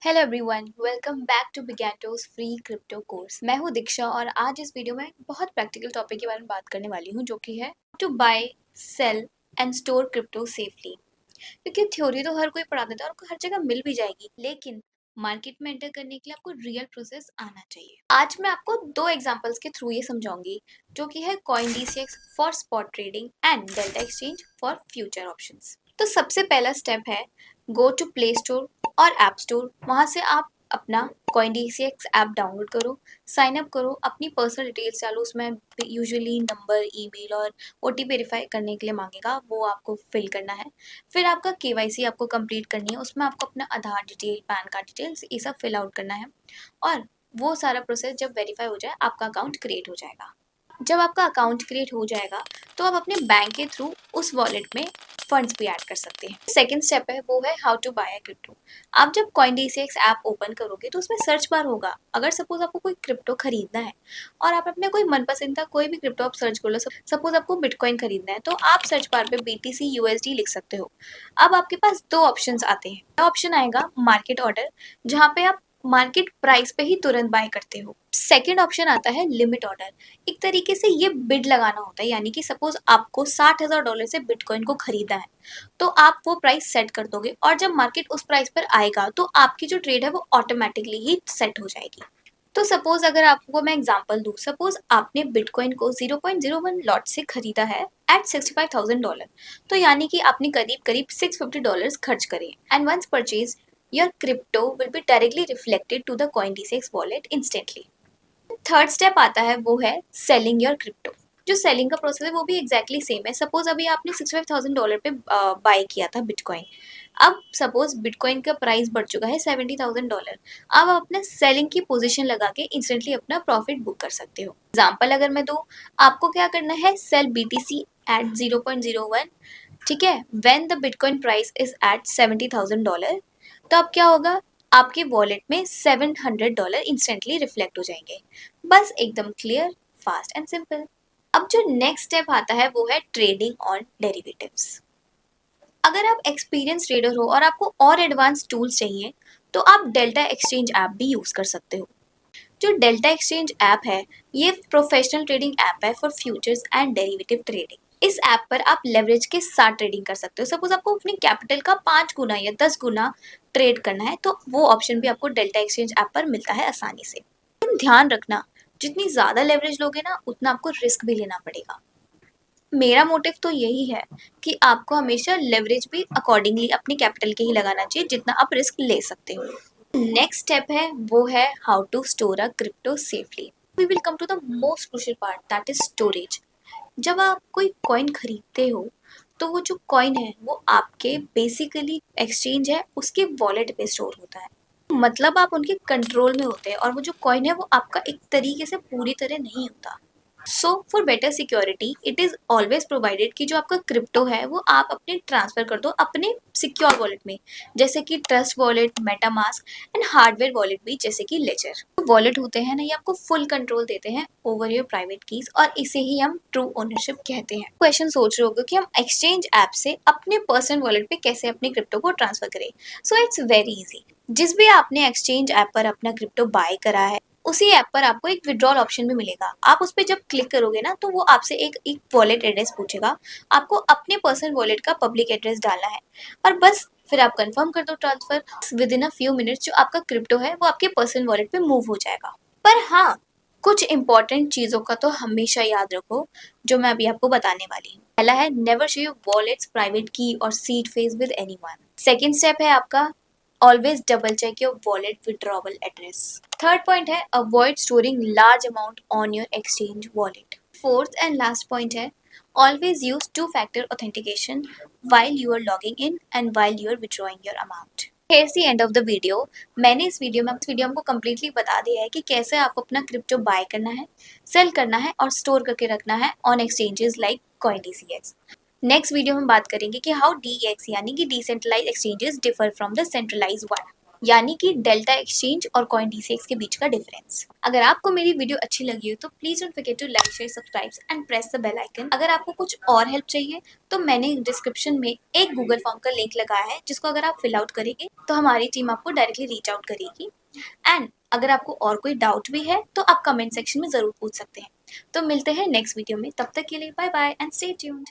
Hello everyone, welcome back to बिगैटोस free crypto course. मैं हूं दीक्षा और आज इस वीडियो में बहुत प्रैक्टिकल टॉपिक के बारे में बात करने वाली हूं, जो कि है to buy, sell and store crypto safely. क्योंकि थ्योरी तो हर कोई पढ़ा देता है और हर जगह मिल भी जाएगी, लेकिन मार्केट में एंटर करने के लिए आपको रियल प्रोसेस आना चाहिए। आज मैं आपको दो एग्जांपल्स के थ्रू ये समझाऊंगी, जो कि है CoinDCX for spot trading and delta exchange for future options. तो सबसे पहला स्टेप है गो टू प्ले स्टोर और ऐप स्टोर। वहाँ से आप अपना CoinDCX ऐप डाउनलोड करो, साइन अप करो, अपनी पर्सनल डिटेल्स डालो। उसमें यूजुअली नंबर, ईमेल और OTP वेरीफाई करने के लिए मांगेगा, वो आपको फिल करना है। फिर आपका KYC आपको कंप्लीट करनी है, उसमें आपको अपना आधार डिटेल, पैन कार्ड डिटेल्स ये सब फिल आउट करना है। और वो सारा प्रोसेस जब वेरीफाई हो जाए, आपका अकाउंट क्रिएट हो जाएगा। जब आपका अकाउंट क्रिएट हो जाएगा तो आप अपने बैंक के थ्रू उस वॉलेट में फंड्स भी ऐड कर सकते हैं। सेकंड स्टेप है वो है हाउ टू बाय क्रिप्टो। आप जब CoinDCX ऐप ओपन करोगे तो उसमें सर्च बार होगा। अगर सपोज आपको कोई क्रिप्टो खरीदना है और आप अपने कोई मनपसंद कोई भी क्रिप्टो आप सर्च कर लो, सपोज आपको बिटकॉइन खरीदना है तो आप सर्च बार पे BTC USD लिख सकते हो। अब आपके पास दो ऑप्शंस आते हैं। पहला ऑप्शन आएगा मार्केट ऑर्डर, जहाँ पे आप मार्केट प्राइस पे ही तुरंत बाय करते हो। सेकंड ऑप्शन आता है लिमिट ऑर्डर। एक तरीके से ये बिड लगाना होता है, यानी कि सपोज आपको $60,000 से बिटकॉइन को खरीदा है तो आप वो प्राइस सेट कर दोगे और जब मार्केट उस प्राइस पर आएगा तो आपकी जो ट्रेड है वो ऑटोमेटिकली ही सेट हो जाएगी। तो सपोज अगर आपको मैं एग्जांपल दूं, सपोज आपने बिटकॉइन को 0.01 लॉट से खरीदा है एट $65,000, तो यानी कि आपने करीब करीब $650 खर्च करे। And once purchase your crypto will be directly reflected to the CoinDCX wallet instantly. Third step आता है वो है सेलिंग योर क्रिप्टो। जो सेलिंग का प्रोसेस है वो भी एग्जैक्टली सेम है। सपोज अभी आपने $65,000 पे बाय किया था बिटकॉइन। अब सपोज बिटकॉइन का प्राइस बढ़ चुका है $70,000। अब आप अपना सेलिंग की पोजीशन लगा के इंस्टेंटली अपना प्रॉफिट बुक कर सकते हो। एग्जाम्पल अगर मैं दूं, आपको क्या करना है, सेल BTC एट 0.01। ठीक है, when the bitcoin price is at $70,000, तो अब क्या होगा, आपके वॉलेट में $700 इंस्टेंटली रिफ्लेक्ट हो जाएंगे। बस एकदम क्लियर, फास्ट एंड सिंपल। अब जो नेक्स्ट स्टेप आता है वो है ट्रेडिंग ऑन डेरिवेटिव्स। अगर आप एक्सपीरियंस ट्रेडर हो और आपको और एडवांस टूल्स चाहिए तो आप डेल्टा एक्सचेंज ऐप भी यूज कर सकते हो। जो डेल्टा एक्सचेंज ऐप है ये प्रोफेशनल ट्रेडिंग ऐप है for futures and derivative trading. इस ऐप पर आप लेवरेज के साथ ट्रेडिंग कर सकते हो। सपोज आपको अपनी कैपिटल का 5 गुना या 10 गुना ट्रेड करना है तो वो ऑप्शन भी आपको डेल्टा एक्सचेंज ऐप पर मिलता है आसानी से। ध्यान रखना, जितनी ज़्यादा लेवरेज लोगे ना उतना आपको रिस्क भी लेना पड़ेगा। मेरा मोटिव तो यही है कि आपको हमेशा लेवरेज भी अकॉर्डिंगली अपनी कैपिटल के ही लगाना चाहिए जितना आप रिस्क ले सकते हो। नेक्स्ट स्टेप है वो है how to store a crypto safely. We will come to the most crucial part, that is storage. जब आप कोई कॉइन खरीदते हो तो वो जो कॉइन है वो आपके बेसिकली एक्सचेंज है उसके वॉलेट पे स्टोर होता है। मतलब आप उनके कंट्रोल में होते हैं और वो जो कॉइन है वो आपका एक तरीके से पूरी तरह नहीं होता। So for better security it is always provided कि जो आपका क्रिप्टो है वो आप अपने ट्रांसफ़र कर दो अपने सिक्योर वॉलेट में, जैसे कि trust wallet, MetaMask and hardware wallet भी, जैसे कि लेजर। तो वॉलेट होते हैं ना, ये आपको फुल कंट्रोल देते हैं ओवर योर प्राइवेट कीज और इसे ही हम ट्रू ओनरशिप कहते हैं। क्वेश्चन सोच रहे होगे कि हम एक्सचेंज ऐप से अपने पर्सनल वॉलेट पे कैसे अपने क्रिप्टो को ट्रांसफर करें। So it's very easy. जिस भी आपने एक्सचेंज ऐप पर अपना क्रिप्टो बाय करा है उसी ऐप पर आपको एक विड्रॉल ऑप्शन भी मिलेगा। आप उस पर जब क्लिक करोगे ना तो वो आपसे एक वॉलेट एड्रेस पूछेगा। आपको अपने पर्सनल वॉलेट का पब्लिक एड्रेस डालना है और बस फिर आप कंफर्म कर दो transfer. With in a few minutes जो आपका क्रिप्टो है वो आपके पर्सनल वॉलेट पे मूव हो जाएगा। पर हाँ, कुछ इंपॉर्टेंट चीज़ों का तो हमेशा याद रखो जो मैं अभी आपको बताने वाली हूँ। पहला है never share wallets private key और seed phrase with anyone. Second step है आपका always double check your wallet withdrawal address. Third point है avoid storing large amount on your exchange wallet. Fourth and last point है always use two factor authentication while you are logging in and while you are withdrawing your amount. Here's the end of the video. मैंने इस video में आपको completely बता दिया है कि कैसे आपको अपना क्रिप्टो बाय करना है, सेल करना है और स्टोर करके रखना है on exchanges like CoinDCX। Next video में बात करेंगे कि हाउ DEX यानी कि decentralise exchanges differ from the centralise one. यानी कि डेल्टा एक्सचेंज और कॉइन DCX के बीच का डिफरेंस। अगर आपको मेरी वीडियो अच्छी लगी हो तो please don't forget to like, share, subscribe and press the bell icon. अगर आपको कुछ और हेल्प चाहिए तो मैंने डिस्क्रिप्शन में एक गूगल फॉर्म का लिंक लगाया है, जिसको अगर आप फिल आउट करेंगे तो हमारी टीम आपको डायरेक्टली रीच आउट करेगी। एंड अगर आपको और कोई डाउट भी है तो आप कमेंट सेक्शन में ज़रूर पूछ सकते हैं। तो मिलते हैं नेक्स्ट वीडियो में, तब तक के लिए bye bye and stay tuned.